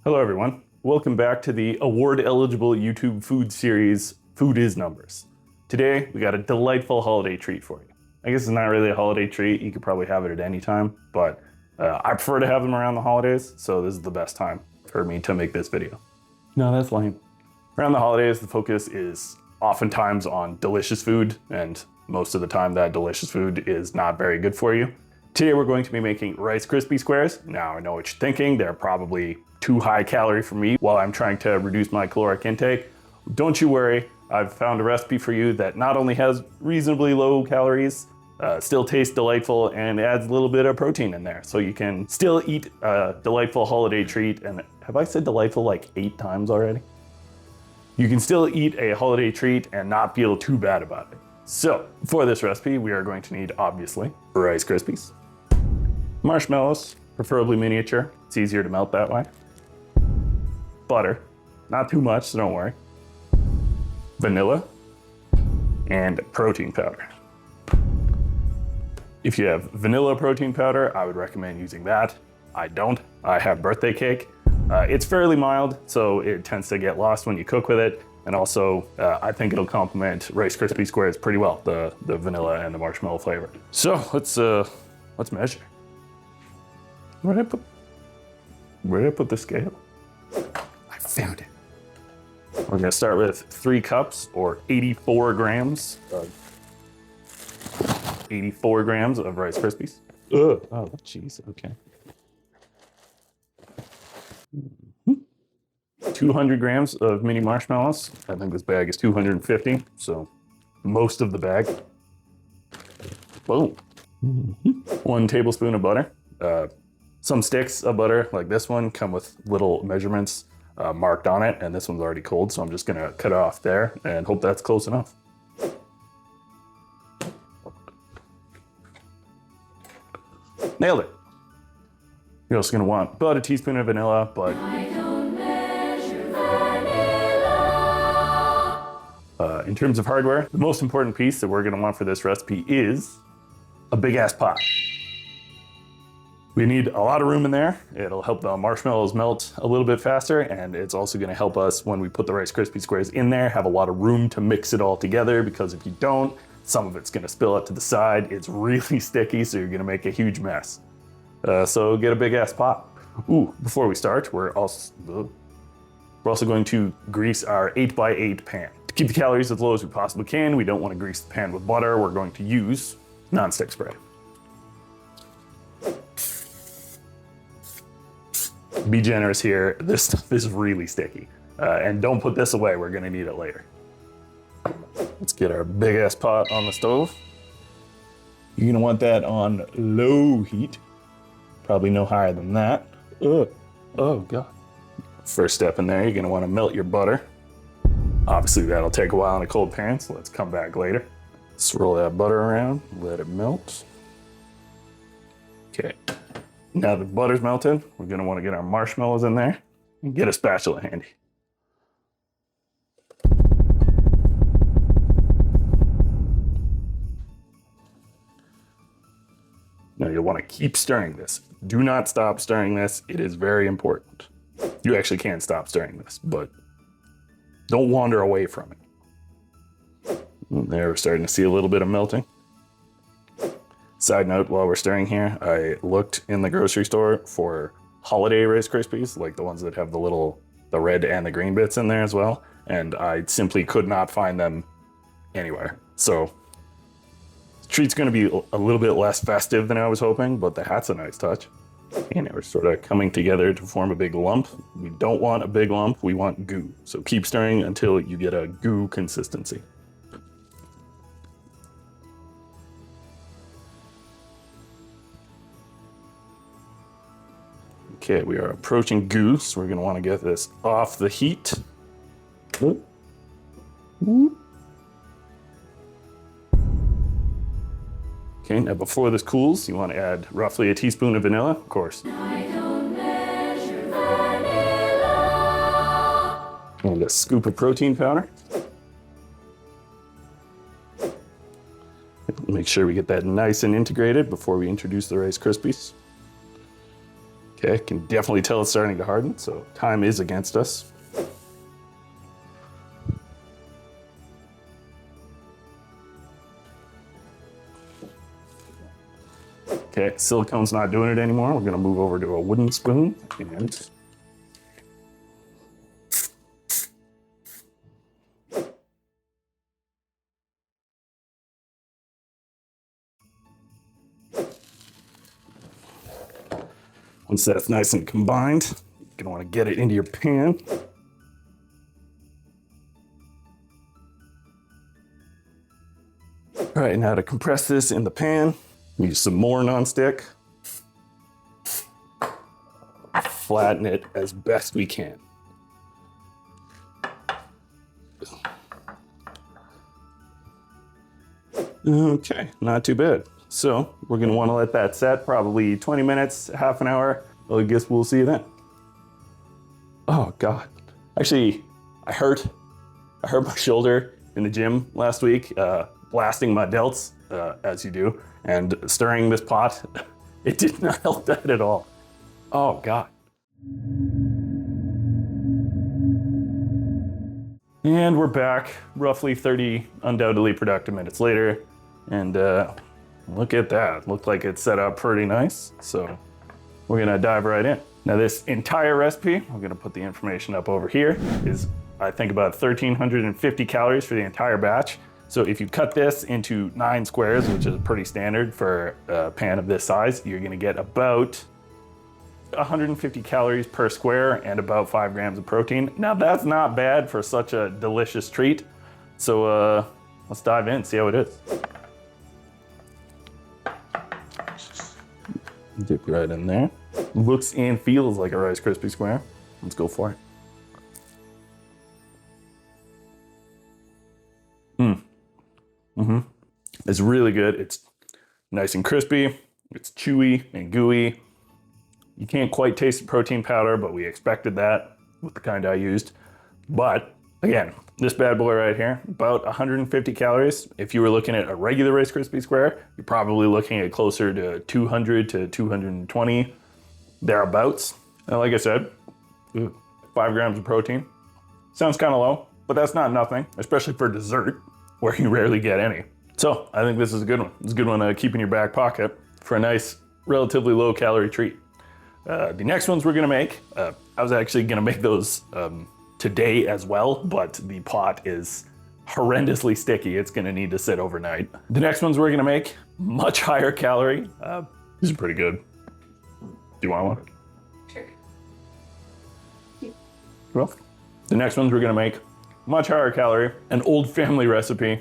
Hello everyone. Welcome back to the award-eligible YouTube food series, Food is Numbers. Today, we got a delightful holiday treat for you. I guess it's not really a holiday treat, you could probably have it at any time, but I prefer to have them around the holidays, so this is the best time for me to make this video. No, that's lame. Around the holidays, the focus is oftentimes on delicious food, and most of the time that delicious food is not very good for you. Today we're going to be making Rice Krispie Squares. Now I know what you're thinking, they're probably too high calorie for me while I'm trying to reduce my caloric intake. Don't you worry, I've found a recipe for you that not only has reasonably low calories, still tastes delightful and adds a little bit of protein in there. So you can still eat a delightful holiday treat. And have I said delightful like 8 times already? You can still eat a holiday treat and not feel too bad about it. So for this recipe, we are going to need, obviously, Rice Krispies, marshmallows, preferably miniature. It's easier to melt that way. Butter, not too much, so don't worry. Vanilla, and protein powder. If you have vanilla protein powder, I would recommend using that. I don't. I have birthday cake. It's fairly mild, so it tends to get lost when you cook with it. And also, I think it'll complement Rice Krispie Squares pretty well, the vanilla and the marshmallow flavor. So let's measure. Where did I put the scale? I found it. We're gonna start with 3 cups or 84 grams of 84 grams of Rice Krispies. Ugh. Oh, jeez. Okay. 200 grams of mini marshmallows. I think this bag is 250, so most of the bag. Boom. 1 tablespoon of butter. Some sticks of butter, like this one, come with little measurements marked on it, and this one's already cold, so I'm just gonna cut it off there and hope that's close enough. Nailed it. You're also gonna want about a teaspoon of vanilla, but in terms of hardware, the most important piece that we're gonna want for this recipe is a big ass pot. We need a lot of room in there. It'll help the marshmallows melt a little bit faster, and it's also gonna help us when we put the Rice Krispie Squares in there, have a lot of room to mix it all together, because if you don't, some of it's gonna spill out to the side. It's really sticky, so you're gonna make a huge mess. So get a big ass pot. Ooh, before we start, we're also going to grease our 8x8 pan. To keep the calories as low as we possibly can, we don't wanna grease the pan with butter. We're going to use nonstick spray. Be generous here, this stuff is really sticky. And don't put this away, we're gonna need it later. Let's get our big ass pot on the stove. You're gonna want that on low heat. Probably no higher than that. Ugh. Oh God. First step in there, you're gonna wanna melt your butter. Obviously that'll take a while in a cold pan, so let's come back later. Let's roll that butter around, let it melt. Okay. Now that the butter's melted, we're gonna wanna get our marshmallows in there and get a spatula handy. Now you'll wanna keep stirring this. Do not stop stirring this, it is very important. You actually can't stop stirring this, but don't wander away from it. There, we're starting to see a little bit of melting. Side note, while we're stirring here, I looked in the grocery store for holiday Rice Krispies, like the ones that have the red and the green bits in there as well, and I simply could not find them anywhere. So, the treat's gonna be a little bit less festive than I was hoping, but the hat's a nice touch. And we're sort of coming together to form a big lump. We don't want a big lump, we want goo. So keep stirring until you get a goo consistency. Okay, we are approaching goo, so we're gonna wanna get this off the heat. Okay, now before this cools, you wanna add roughly a teaspoon of vanilla, of course. And a scoop of protein powder. Make sure we get that nice and integrated before we introduce the Rice Krispies. Okay, can definitely tell it's starting to harden, so time is against us. Okay, silicone's not doing it anymore. We're gonna move over to a wooden spoon and once that's nice and combined, you're gonna wanna get it into your pan. All right, now to compress this in the pan, use some more nonstick. Flatten it as best we can. Okay, not too bad. So we're gonna wanna let that set probably 20 minutes, half an hour. Well, I guess we'll see you then. Oh God. Actually, I hurt my shoulder in the gym last week, blasting my delts, as you do, and stirring this pot. It did not help that at all. Oh God. And we're back roughly 30 undoubtedly productive minutes later. And look at that. Looked like it's set up pretty nice. So we're gonna dive right in. Now this entire recipe, I'm gonna put the information up over here, is I think about 1,350 calories for the entire batch. So if you cut this into 9 squares, which is pretty standard for a pan of this size, you're gonna get about 150 calories per square and about 5 grams of protein. Now that's not bad for such a delicious treat. So let's dive in, see how it is. Dip right in there. Looks and feels like a Rice Krispie Square. Let's go for it. It's really good. It's nice and crispy. It's chewy and gooey. You can't quite taste the protein powder, but we expected that with the kind I used. But again, this bad boy right here, about 150 calories. If you were looking at a regular Rice Krispie Square, you're probably looking at closer to 200 to 220, thereabouts. And like I said, 5 grams of protein. Sounds kind of low, but that's not nothing, especially for dessert, where you rarely get any. So I think this is a good one. It's a good one to keep in your back pocket for a nice, relatively low calorie treat. The next ones we're gonna make, I was actually gonna make those today as well, but the pot is horrendously sticky. It's gonna need to sit overnight. The next ones we're gonna make, much higher calorie. These are pretty good. Do you want one? Sure. Well, the next ones we're gonna make, much higher calorie, an old family recipe.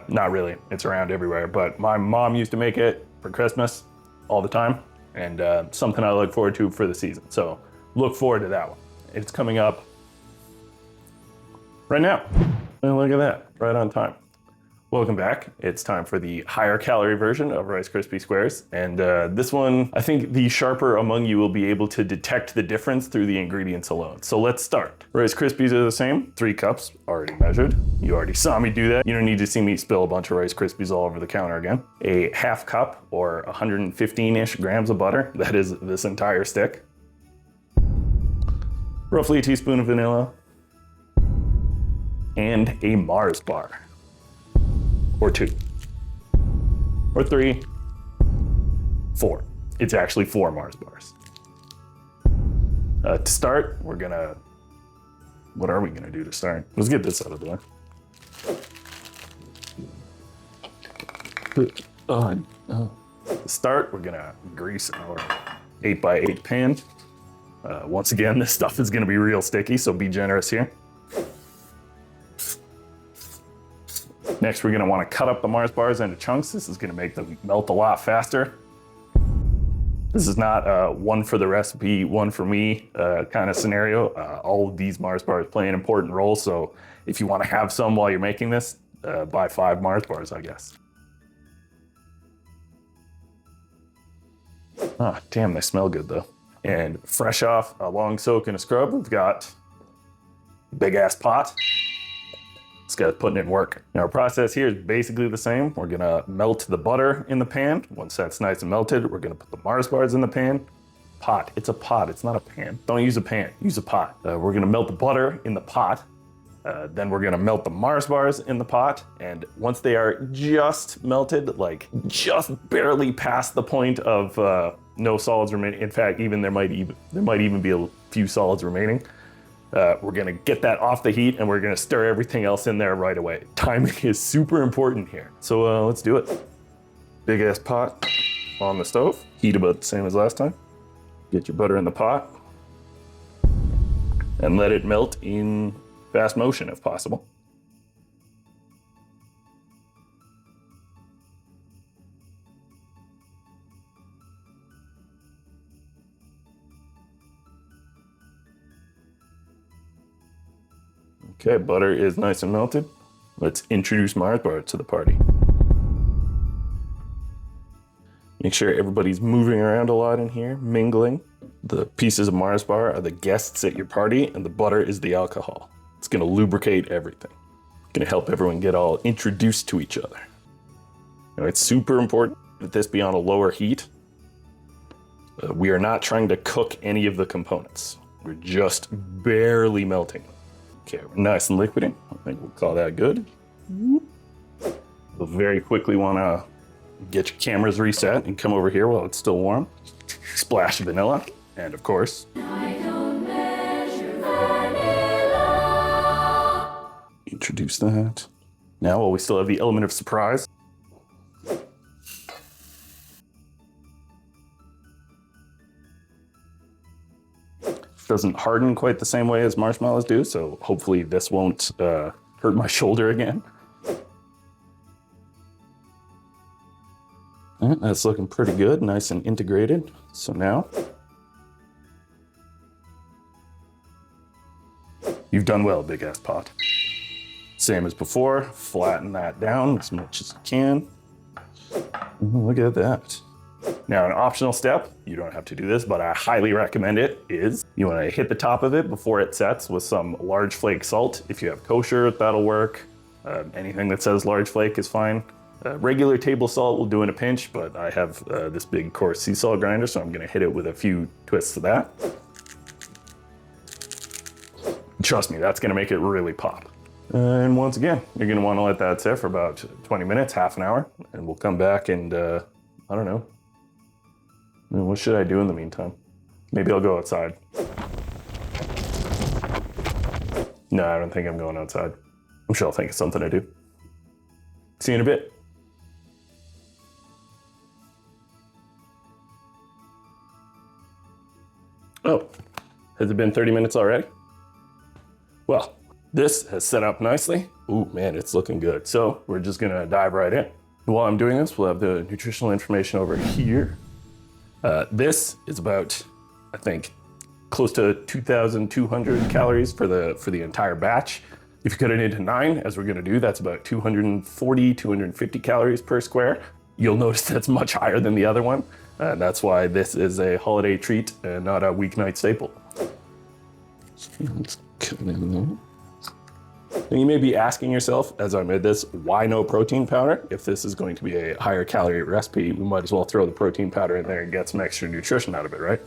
Not really, it's around everywhere, but my mom used to make it for Christmas all the time, and something I look forward to for the season. So look forward to that one. It's coming up right now. And look at that, right on time. Welcome back. It's time for the higher calorie version of Rice Krispie Squares. And this one, I think the sharper among you will be able to detect the difference through the ingredients alone. So let's start. Rice Krispies are the same, 3 cups, already measured. You already saw me do that. You don't need to see me spill a bunch of Rice Krispies all over the counter again. A half cup or 115-ish grams of butter. That is this entire stick. Roughly a teaspoon of vanilla. And a Mars bar. Or 2, or 3, 4. It's actually 4 Mars bars. To start, we're gonna, what are we gonna do to start? Let's get this out of the way. To start, we're gonna grease our 8x8 pan. Once again, this stuff is gonna be real sticky, so be generous here. Next, we're gonna wanna cut up the Mars bars into chunks. This is gonna make them melt a lot faster. This is not one for the recipe, one for me kind of scenario. All of these Mars bars play an important role, so if you wanna have some while you're making this, buy 5 Mars bars, I guess. Ah, damn, they smell good though. And fresh off a long soak in a scrub, we've got a big ass pot. This guy's putting in work. Now our process here is basically the same. We're gonna melt the butter in the pan. Once that's nice and melted, we're gonna put the Mars bars in the pan, Pot. It's a pot. It's not a pan. Don't use a pan. Use a pot. We're gonna melt the butter in the pot. Then we're gonna melt the Mars bars in the pot. And once they are just melted, like just barely past the point of no solids remaining. In fact, there might even be a few solids remaining. We're gonna get that off the heat and we're gonna stir everything else in there right away. Timing is super important here. So let's do it. Big ass pot on the stove. Heat about the same as last time. Get your butter in the pot and let it melt in fast motion if possible. Okay, butter is nice and melted. Let's introduce Mars bar to the party. Make sure everybody's moving around a lot in here, mingling. The pieces of Mars bar are the guests at your party, and the butter is the alcohol. It's gonna lubricate everything. It's gonna help everyone get all introduced to each other. Now, it's super important that this be on a lower heat. We are not trying to cook any of the components. We're just barely melting them. Okay, we're nice and liquidy. I think we'll call that good. We'll very quickly wanna get your cameras reset and come over here while it's still warm. Splash of vanilla, and of course, introduce that. Now, while we still have the element of surprise, doesn't harden quite the same way as marshmallows do, so hopefully this won't hurt my shoulder again. That's looking pretty good, nice and integrated. So now, you've done well, big ass pot. Same as before, flatten that down as much as you can. Look at that. Now, an optional step, you don't have to do this, but I highly recommend it, is you wanna hit the top of it before it sets with some large flake salt. If you have kosher, that'll work. Anything that says large flake is fine. Regular table salt will do in a pinch, but I have this big coarse sea salt grinder, so I'm gonna hit it with a few twists of that. Trust me, that's gonna make it really pop. And once again, you're gonna wanna let that sit for about 20 minutes, half an hour, and we'll come back and, I don't know. What should I do in the meantime? Maybe I'll go outside. No, I don't think I'm going outside. I'm sure I'll think of something to do. See you in a bit. Oh, has it been 30 minutes already? Well, this has set up nicely. Ooh, man, it's looking good. So we're just gonna dive right in. While I'm doing this, we'll have the nutritional information over here. This is about, I think, close to 2,200 calories for the entire batch. If you cut it into 9, as we're gonna do, that's about 240, 250 calories per square. You'll notice that's much higher than the other one. That's why this is a holiday treat and not a weeknight staple. Let's cut it in there. And you may be asking yourself, as I made this, why no protein powder? If this is going to be a higher calorie recipe, we might as well throw the protein powder in there and get some extra nutrition out of it, right?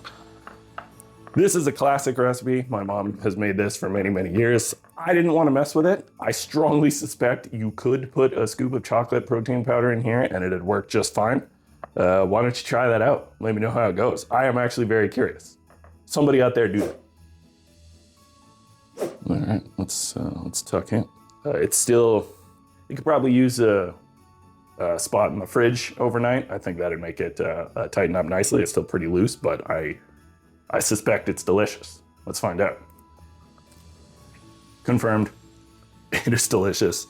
This is a classic recipe. My mom has made this for many, many years. I didn't want to mess with it. I strongly suspect you could put a scoop of chocolate protein powder in here and it'd work just fine. Why don't you try that out? Let me know how it goes. I am actually very curious. Somebody out there do that. All right, let's tuck in. It's still, you could probably use a spot in the fridge overnight. I think that'd make it tighten up nicely. It's still pretty loose, but I suspect it's delicious. Let's find out. Confirmed, it is delicious.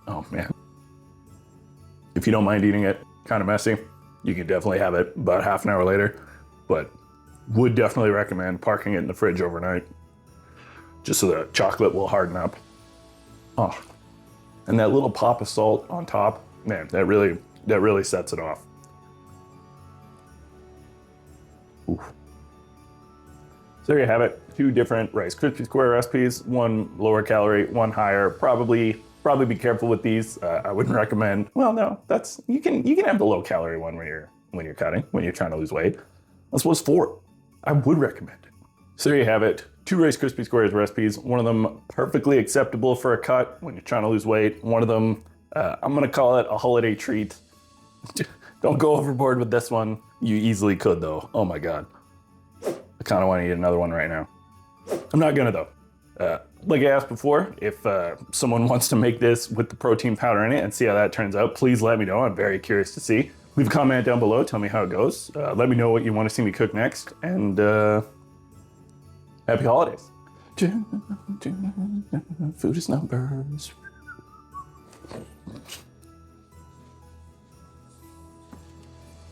Oh man. If you don't mind eating it, kind of messy, you can definitely have it about half an hour later, but would definitely recommend parking it in the fridge overnight, just so the chocolate will harden up. Oh, and that little pop of salt on top, man, that really sets it off. Ooh. So there you have it. 2 different Rice Krispie Square recipes, one lower calorie, one higher. Probably be careful with these. I wouldn't recommend. Well, no, you can have the low calorie one when you're cutting, when you're trying to lose weight. This was 4. I would recommend it. So there you have it. 2 Rice Krispie Squares recipes. One of them perfectly acceptable for a cut when you're trying to lose weight. One of them, I'm gonna call it a holiday treat. Don't go overboard with this one. You easily could though. Oh my God. I kind of want to eat another one right now. I'm not gonna though. Like I asked before, if someone wants to make this with the protein powder in it and see how that turns out, please let me know. I'm very curious to see. Leave a comment down below, tell me how it goes. Let me know what you want to see me cook next, and happy holidays. Food is numbers.